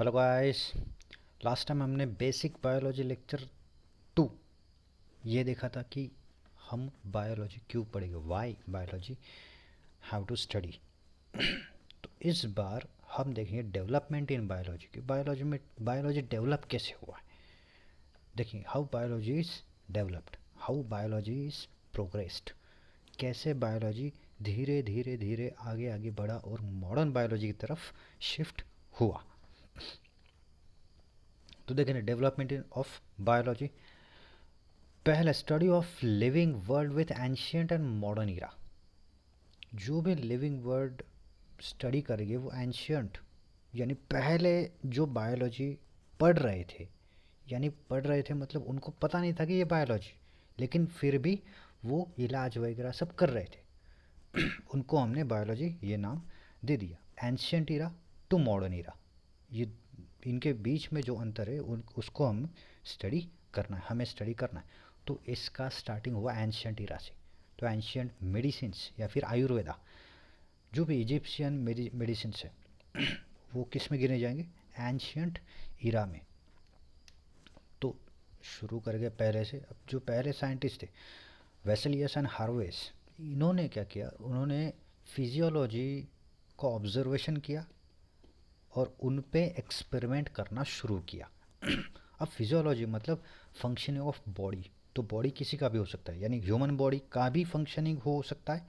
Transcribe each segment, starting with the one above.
Hello guys. Last time हमने basic biology lecture 2 ये देखा था कि हम बायोलॉजी क्यों पढ़ेंगे, why biology, how to study. तो इस बार हम देखेंगे डेवलपमेंट इन बायोलॉजी की बायोलॉजी में बायोलॉजी डेवलप कैसे हुआ है। देखेंगे how biology is developed, how biology is progressed, कैसे बायोलॉजी धीरे धीरे धीरे आगे आगे बढ़ा और मॉडर्न बायोलॉजी की तरफ शिफ्ट हुआ। तो देखेंगे डेवलपमेंट इन ऑफ बायोलॉजी। पहला study of living world with ancient and modern era. जो भी लिविंग वर्ल्ड स्टडी करेंगे वो एंशियंट यानी पहले जो बायोलॉजी पढ़ रहे थे, यानी पढ़ रहे थे मतलब उनको पता नहीं था कि ये बायोलॉजी, लेकिन फिर भी वो इलाज वगैरह सब कर रहे थे उनको हमने बायोलॉजी ये नाम दे दिया। Ancient era to modern era, ये इनके बीच में जो अंतर है उसको हम स्टडी करना है, हमें स्टडी करना है। तो इसका स्टार्टिंग हुआ एंशियंट इरा से। तो एंशियंट मेडिसिन्स या फिर आयुर्वेदा, जो भी इजिप्शियन मेडिसिन्स है वो किस में गिने जाएंगे, एंशियंट इरा में। तो शुरू करके पहले से, अब जो पहले साइंटिस्ट थे वेसेलियस एंड हार्वेस, इन्होंने क्या किया, उन्होंने फिजियोलॉजी को ऑब्जर्वेशन किया और उन पे एक्सपेरिमेंट करना शुरू किया। अब फिजियोलॉजी मतलब फंक्शनिंग ऑफ बॉडी, तो बॉडी किसी का भी हो सकता है, यानी ह्यूमन बॉडी का भी फंक्शनिंग हो सकता है।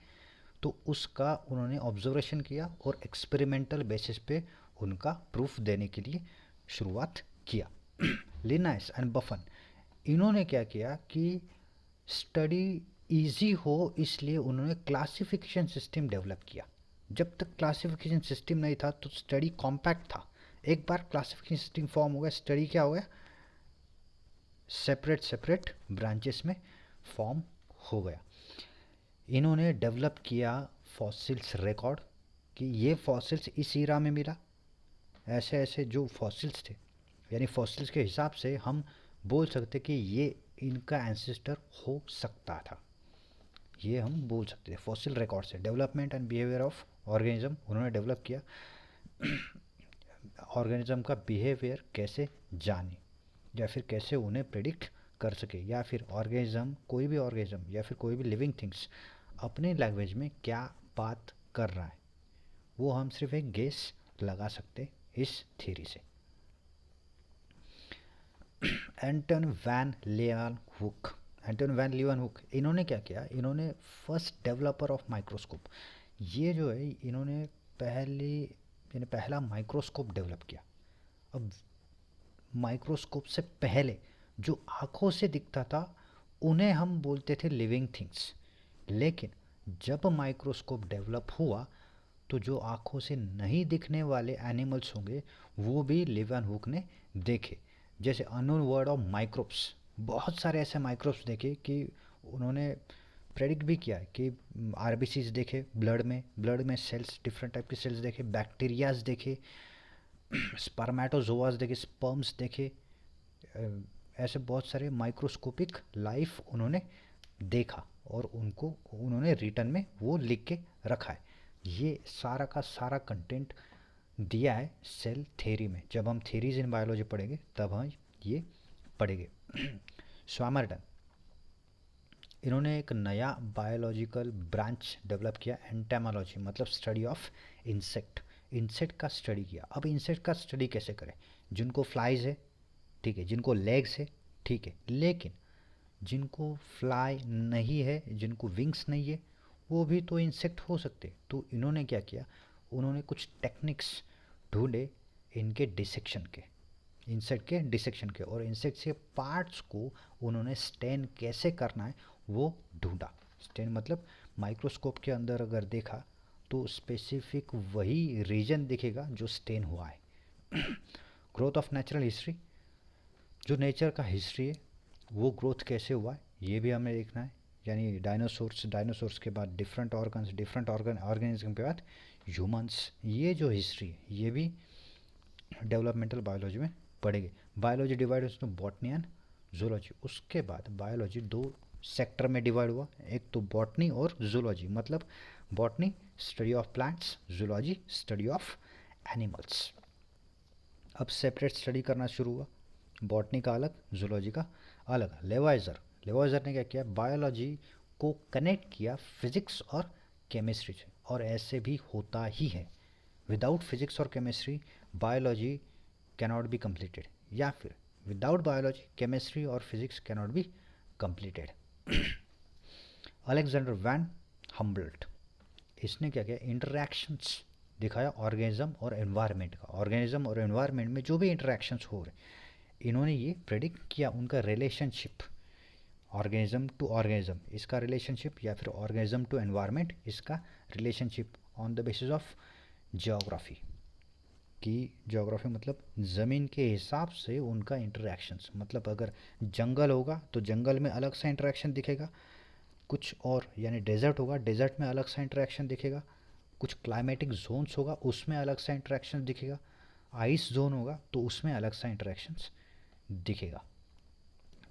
तो उसका उन्होंने ऑब्जर्वेशन किया और एक्सपेरिमेंटल बेसिस पे उनका प्रूफ देने के लिए शुरुआत किया। लिनाइस एंड बफन, इन्होंने क्या किया कि स्टडी इजी हो इसलिए उन्होंने क्लासिफिकेशन सिस्टम डेवलप किया। जब तक क्लासिफिकेशन सिस्टम नहीं था तो स्टडी कॉम्पैक्ट था। एक बार क्लासिफिकेशन सिस्टम फॉर्म हो गया, स्टडी क्या हो गया, सेपरेट सेपरेट ब्रांचेस में फॉर्म हो गया। इन्होंने डेवलप किया फॉसिल्स रिकॉर्ड कि ये फॉसिल्स इस ईरा में मिला, ऐसे ऐसे जो फॉसिल्स थे, यानी फॉसिल्स के हिसाब से हम बोल सकते कि ये इनका एंसेस्टर हो सकता था, ये हम बोल सकते थे फॉसिल रिकॉर्ड से। Development and behaviour of organism, उन्होंने डेवलप किया ऑर्गेनिज्म का बिहेवियर कैसे जाने या फिर कैसे उन्हें प्रिडिक्ट कर सके, या फिर ऑर्गेनिज्म, कोई भी ऑर्गेनिज्म या फिर कोई भी लिविंग थिंग्स अपने लैंग्वेज में क्या बात कर रहा है वो हम सिर्फ एक गेस लगा सकते इस थ्योरी से। एंटन वैन लीeuwenhoek, एंटन वैन लीeuwenhoek, इन्होंने क्या किया, इन्होंने फर्स्ट डेवलपर ऑफ माइक्रोस्कोप, ये जो है इन्होंने पहला माइक्रोस्कोप डेवलप किया। अब माइक्रोस्कोप से पहले जो आँखों से दिखता था उन्हें हम बोलते थे लिविंग थिंग्स, लेकिन जब माइक्रोस्कोप डेवलप हुआ तो जो आँखों से नहीं दिखने वाले एनिमल्स होंगे वो भी लीeuwenhoek ने देखे। जैसे अननोन वर्ड ऑफ माइक्रोब्स, बहुत सारे ऐसे माइक्रोब्स देखे कि उन्होंने प्रेडिक्ट भी किया है कि आरबीसीज देखे ब्लड में सेल्स, डिफरेंट टाइप के सेल्स देखे, बैक्टीरियाज देखे, स्पर्मेटोजोआस देखे, स्पर्म्स देखे, ऐसे बहुत सारे माइक्रोस्कोपिक लाइफ उन्होंने देखा और उनको उन्होंने रिटर्न में वो लिख के रखा है। ये सारा का सारा कंटेंट दिया है सेल थ्योरी में। जब हम थ्योरीज इन बायोलॉजी पढ़ेंगे तब हम ये पढ़ेंगे। स्वामरटन, इन्होंने एक नया बायोलॉजिकल ब्रांच डेवलप किया, एंटेमोलॉजी मतलब स्टडी ऑफ इंसेक्ट, इंसेक्ट का स्टडी किया। अब इंसेक्ट का स्टडी कैसे करें, जिनको फ्लाइज है ठीक है, जिनको लेग्स है ठीक है, लेकिन जिनको फ्लाई नहीं है, जिनको विंग्स नहीं है, वो भी तो इंसेक्ट हो सकते। तो इन्होंने क्या किया, उन्होंने कुछ टेक्निक्स ढूंढे इनके डिसेक्शन के, इंसेक्ट के डिसेक्शन के, और इंसेक्ट के पार्ट्स को उन्होंने स्टेन कैसे करना है वो ढूंढा। स्टेन मतलब माइक्रोस्कोप के अंदर अगर देखा तो स्पेसिफिक वही रीजन दिखेगा जो स्टेन हुआ है। ग्रोथ ऑफ नेचुरल हिस्ट्री, जो नेचर का हिस्ट्री है वो ग्रोथ कैसे हुआ है ये भी हमें देखना है। यानी डायनासोर्स के बाद डिफरेंट ऑर्गन्स, डिफरेंट ऑर्गेनिज्म के बाद ह्यूमंस, ये जो हिस्ट्री है ये भी डेवलपमेंटल बायोलॉजी में पढ़ेंगे। Biology divide two botany and zoology, उसके बाद बायोलॉजी दो सेक्टर में डिवाइड हुआ, एक तो बॉटनी और जूलॉजी, मतलब botany study of plants, zoology study of animals. अब सेपरेट स्टडी करना शुरू हुआ, बॉटनी का अलग, जूलॉजी का अलग। लेवाइजर ने क्या किया, बायोलॉजी को कनेक्ट किया फिजिक्स और केमिस्ट्री से, और ऐसे भी होता ही है। विदाउट फिजिक्स और chemistry biology cannot be completed, या फिर विदाउट बायोलॉजी केमिस्ट्री और physics cannot be completed. Alexander von Humboldt, इसने क्या किया, इंटरैक्शंस दिखाया ऑर्गेनिज्म और एनवायरनमेंट का। ऑर्गेनिज्म और एनवायरनमेंट में जो भी इंटरैक्शंस हो रहे, इन्होंने ये प्रेडिक्ट किया उनका रिलेशनशिप, ऑर्गेनिज्म टू ऑर्गेनिज्म इसका रिलेशनशिप, या फिर ऑर्गेनिज्म टू एनवायरनमेंट इसका relationship, on the basis of geography. कि जियोग्राफी मतलब ज़मीन के हिसाब से उनका इंटरैक्शंस, मतलब अगर जंगल होगा तो जंगल में अलग सा इंटरैक्शन दिखेगा, कुछ और यानी डेजर्ट होगा, डेजर्ट में अलग सा इंटरैक्शन दिखेगा, कुछ क्लाइमेटिक जोन्स होगा उसमें अलग सा इंटरैक्शन दिखेगा, आइस जोन होगा तो उसमें अलग सा इंटरैक्शंस दिखेगा।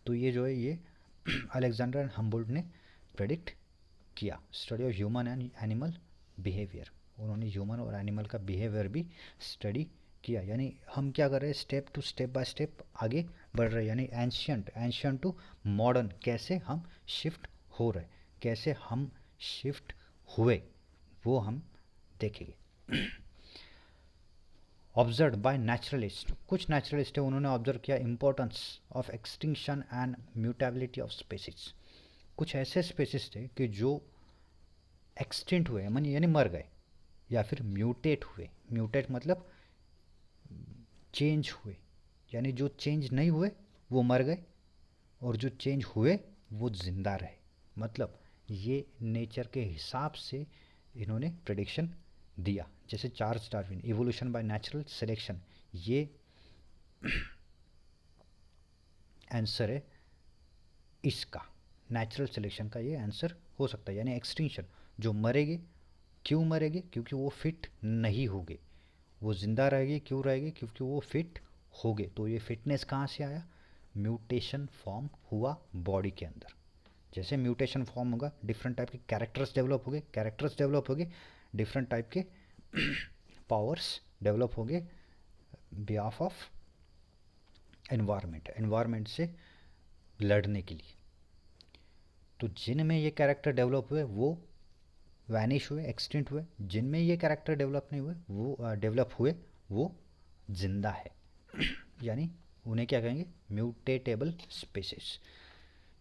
तो ये जो है ये अलेक्जेंडर एंड हम्बोल्ट ने प्रेडिक्ट किया। Study of human and animal behaviour, उन्होंने ह्यूमन और एनिमल का बिहेवियर भी स्टडी किया। यानी हम क्या कर रहे हैं, स्टेप बाय स्टेप आगे बढ़ रहे हैं, यानी एंशियंट टू मॉडर्न कैसे हम शिफ्ट हो रहे, कैसे हम शिफ्ट हुए, वो हम देखेंगे। ऑब्जर्व बाय नेचुरलिस्ट, कुछ नेचुरलिस्ट है उन्होंने ऑब्जर्व किया importance of extinction and mutability of species. कुछ ऐसे स्पेसिस थे कि जो एक्सटिंक्ट हुए यानी मर गए, या फिर म्यूटेट हुए, म्यूटेट मतलब चेंज हुए, यानी जो चेंज नहीं हुए वो मर गए, और जो चेंज हुए वो जिंदा रहे। मतलब ये नेचर के हिसाब से इन्होंने प्रेडिक्शन दिया। जैसे Charles Darwin, evolution by natural selection, ये आंसर है इसका, नेचुरल सिलेक्शन का ये आंसर हो सकता है। यानी एक्सटिंक्शन, जो मरेंगे, क्यों मरेंगे, क्योंकि वो फिट नहीं होंगे, वो जिंदा रहेंगे, क्यों रहेंगे, क्योंकि वो फिट होंगे। तो ये फिटनेस कहाँ से आया, म्यूटेशन फॉर्म हुआ बॉडी के अंदर। जैसे म्यूटेशन फॉर्म होगा, डिफरेंट टाइप के कैरेक्टर्स डेवलप होंगे, डिफरेंट टाइप के पावर्स डेवलप होंगे बिहाफ ऑफ एनवायरनमेंट से लड़ने के लिए। तो जिनमें ये कैरेक्टर डेवलप हुए वो वैनिश हुए, एक्सटिंक्ट हुए, जिनमें ये कैरेक्टर डेवलप नहीं हुए वो डेवलप हुए वो जिंदा है। यानी उन्हें क्या कहेंगे, म्यूटेटेबल स्पेसिस।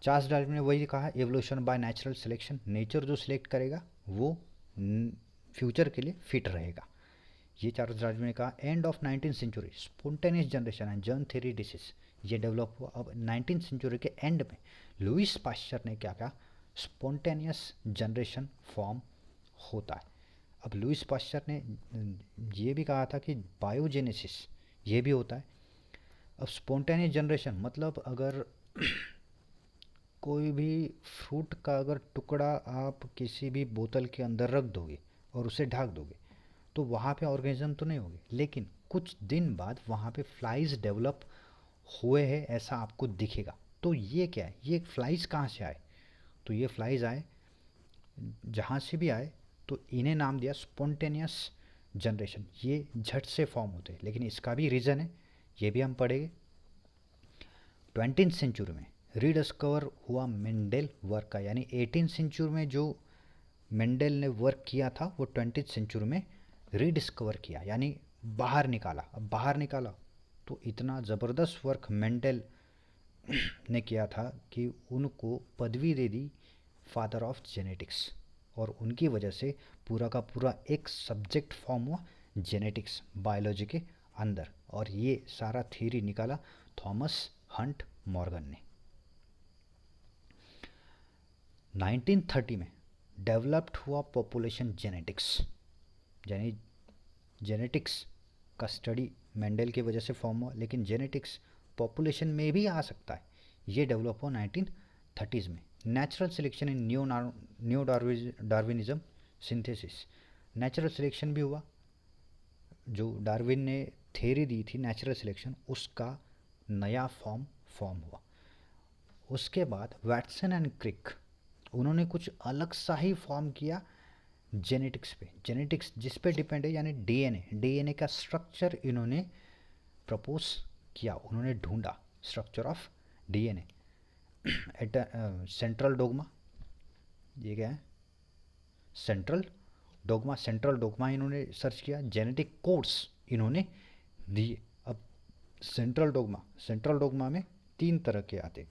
चार्ल्स डार्विन ने वही कहा, evolution by natural selection, nature जो सिलेक्ट करेगा वो फ्यूचर के लिए फिट रहेगा। ये चार्ल्स डार्विन ने कहा। End of 19th century, spontaneous generation and germ theory disease, ये डेवलप हुआ। अब 19th सेंचुरी के एंड में लुईस पाश्चर ने क्या कहा, स्पॉन्टेनियस जनरेशन फॉर्म होता है। अब लुईस पाश्चर ने ये भी कहा था कि बायोजेनेसिस ये भी होता है। अब स्पॉन्टेनियस जनरेशन मतलब अगर कोई भी फ्रूट का अगर टुकड़ा आप किसी भी बोतल के अंदर रख दोगे और उसे ढक दोगे तो वहाँ पे ऑर्गेनिज्म तो नहीं होंगे, लेकिन कुछ दिन बाद वहाँ पे फ्लाइज डेवलप हुए हैं ऐसा आपको दिखेगा। तो ये क्या है, ये फ्लाइज कहाँ से आए, तो ये फ्लाइज आए जहाँ से भी आए, तो इन्हें नाम दिया स्पॉन्टेनियस जनरेशन। ये झट से फॉर्म होते हैं, लेकिन इसका भी रीज़न है, ये भी हम पढ़ेंगे। 20th सेंचुरी में रीडिस्कवर हुआ मेंडल वर्क का, यानी 18th सेंचुरी में जो मेंडल ने वर्क किया था वो 20th सेंचुरी में रीडिस्कवर किया, यानी बाहर निकाला। अब बाहर निकाला तो इतना ज़बरदस्त वर्क मेंडल ने किया था कि उनको पदवी दे दी फादर ऑफ जेनेटिक्स, और उनकी वजह से पूरा का पूरा एक सब्जेक्ट फॉर्म हुआ जेनेटिक्स बायोलॉजी के अंदर, और ये सारा थ्योरी निकाला थॉमस हंट मॉर्गन ने। 1930 में डेवलप्ड हुआ पॉपुलेशन जेनेटिक्स, यानी जेनेटिक्स का स्टडी मेंडल की वजह से फॉर्म हुआ, लेकिन जेनेटिक्स पॉपुलेशन में भी आ सकता है, ये डेवलप हुआ 1930s में। Natural selection in new Darwinism synthesis, natural selection भी हुआ, जो डार्विन ने थ्योरी दी थी नेचुरल सिलेक्शन उसका नया फॉर्म हुआ। उसके बाद वैटसन एंड क्रिक, उन्होंने कुछ अलग सा ही फॉर्म किया जेनेटिक्स पे, जेनेटिक्स जिस पे डिपेंड है, यानी डीएनए का स्ट्रक्चर इन्होंने प्रपोज किया, उन्होंने ढूंढा structure of DNA at central dogma. ये क्या है? Central dogma. सेंट्रल डोगमा इन्होंने सर्च किया, जेनेटिक कोड्स इन्होंने दिए। अब सेंट्रल डोगमा में 3 तरह के आते,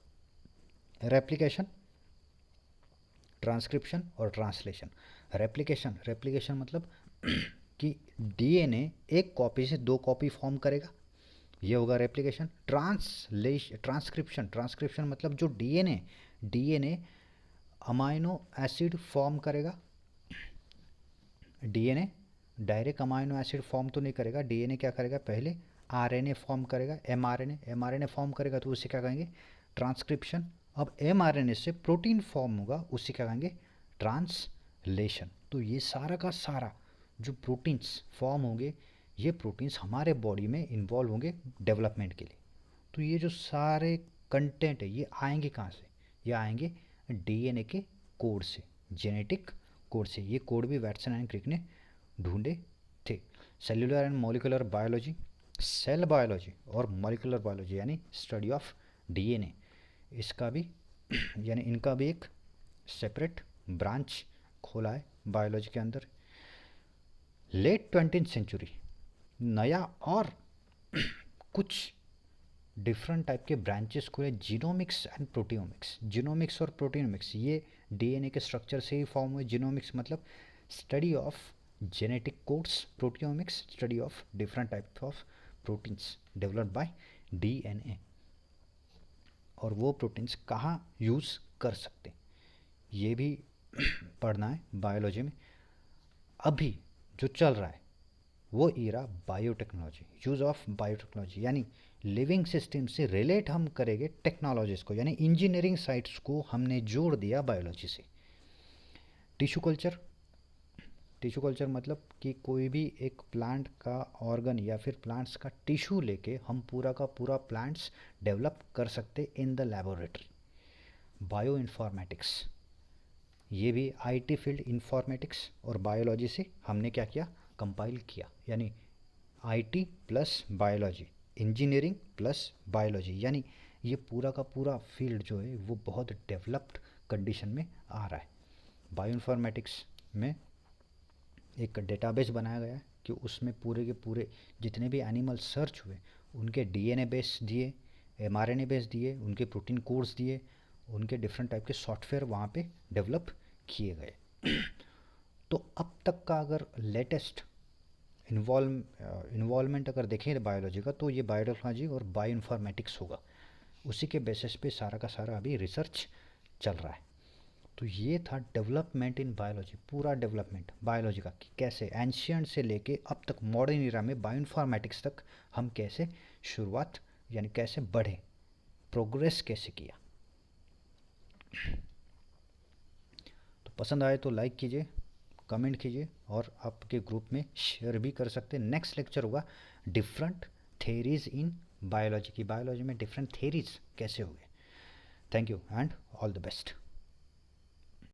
रेप्लिकेशन, ट्रांसक्रिप्शन और ट्रांसलेशन। रेप्लिकेशन मतलब कि डीएनए एक कॉपी से 2 कॉपी फॉर्म करेगा, ये होगा रेप्लिकेशन। ट्रांसक्रिप्शन मतलब जो डीएनए अमाइनो एसिड फॉर्म करेगा। DNA direct amino acid form तो नहीं करेगा, डीएनए क्या करेगा, पहले आरएनए फॉर्म करेगा, एमआरएनए फॉर्म करेगा, तो उसे क्या कहेंगे, ट्रांसक्रिप्शन। अब एमआरएनए से प्रोटीन फॉर्म होगा, उसे क्या कहेंगे, ट्रांसलेशन। तो ये सारा का सारा जो प्रोटीन्स फॉर्म होंगे, ये प्रोटीन्स हमारे बॉडी में इन्वॉल्व होंगे डेवलपमेंट के लिए। तो ये जो सारे कंटेंट है, ये आएंगे कहाँ से? ये आएंगे डीएनए के कोड से, जेनेटिक कोड से। ये कोड भी वैटसन एंड क्रिक ने ढूंढे थे। Cellular and molecular biology, cell biology और मॉलिकुलर बायोलॉजी यानी स्टडी ऑफ डीएनए, इसका भी यानी इनका भी एक सेपरेट ब्रांच खोला है बायोलॉजी के अंदर। लेट 20th सेंचुरी, नया और कुछ डिफरेंट टाइप के ब्रांचेस खुले, जीनोमिक्स एंड प्रोटियोमिक्स। जीनोमिक्स और प्रोटियोमिक्स ये डीएनए के स्ट्रक्चर से ही फॉर्म हुए। जीनोमिक्स मतलब study of genetic codes, proteomics study of different type of proteins developed by DNA, और वो प्रोटीन्स कहाँ यूज़ कर सकते, ये भी पढ़ना है बायोलॉजी में। अभी जो चल रहा है वो era biotechnology, use of biotechnology, यानी लिविंग सिस्टम से रिलेट हम करेंगे टेक्नोलॉजीज़ को, यानी इंजीनियरिंग साइट्स को हमने जोड़ दिया बायोलॉजी से। टिश्यू कल्चर मतलब कि कोई भी एक प्लांट का ऑर्गन या फिर प्लांट्स का टिश्यू लेके हम पूरा का पूरा प्लांट्स डेवलप कर सकते in the laboratory. Bio informatics, ये भी आईटी फील्ड, इंफॉर्मेटिक्स और बायोलॉजी से हमने क्या किया, कंपाइल किया, यानी IT plus biology, engineering plus biology, यानी ये पूरा का पूरा फील्ड जो है वो बहुत डेवलप्ड कंडीशन में आ रहा है। बायो इन्फॉर्मेटिक्स में एक डेटाबेस बनाया गया है कि उसमें पूरे के पूरे जितने भी एनिमल सर्च हुए उनके डीएनए बेस दिए, एमआरएनए बेस दिए, उनके प्रोटीन कोड्स दिए, उनके डिफरेंट टाइप के सॉफ्टवेयर वहाँ पे डेवलप किए गए। तो अब तक का अगर लेटेस्ट इन्वॉल्वमेंट अगर देखें बायोलॉजी का, तो ये बायोटेक्नोलॉजी और बायो इन्फॉर्मेटिक्स होगा। उसी के बेसिस पे सारा का सारा अभी रिसर्च चल रहा है। तो ये था डेवलपमेंट इन बायोलॉजी, पूरा डेवलपमेंट बायोलॉजी का, कि कैसे एंशियंट से लेके अब तक मॉडर्न इरा में बायो इन्फॉर्मेटिक्स तक हम कैसे शुरुआत यानी कैसे बढ़े, प्रोग्रेस कैसे किया। तो पसंद आए तो लाइक कीजिए, कमेंट कीजिए और आपके ग्रुप में शेयर भी कर सकते हैं। नेक्स्ट लेक्चर होगा डिफरेंट थेरीज इन बायोलॉजी की, बायोलॉजी में डिफरेंट थेरीज कैसे हो गए। Thank you and all the best.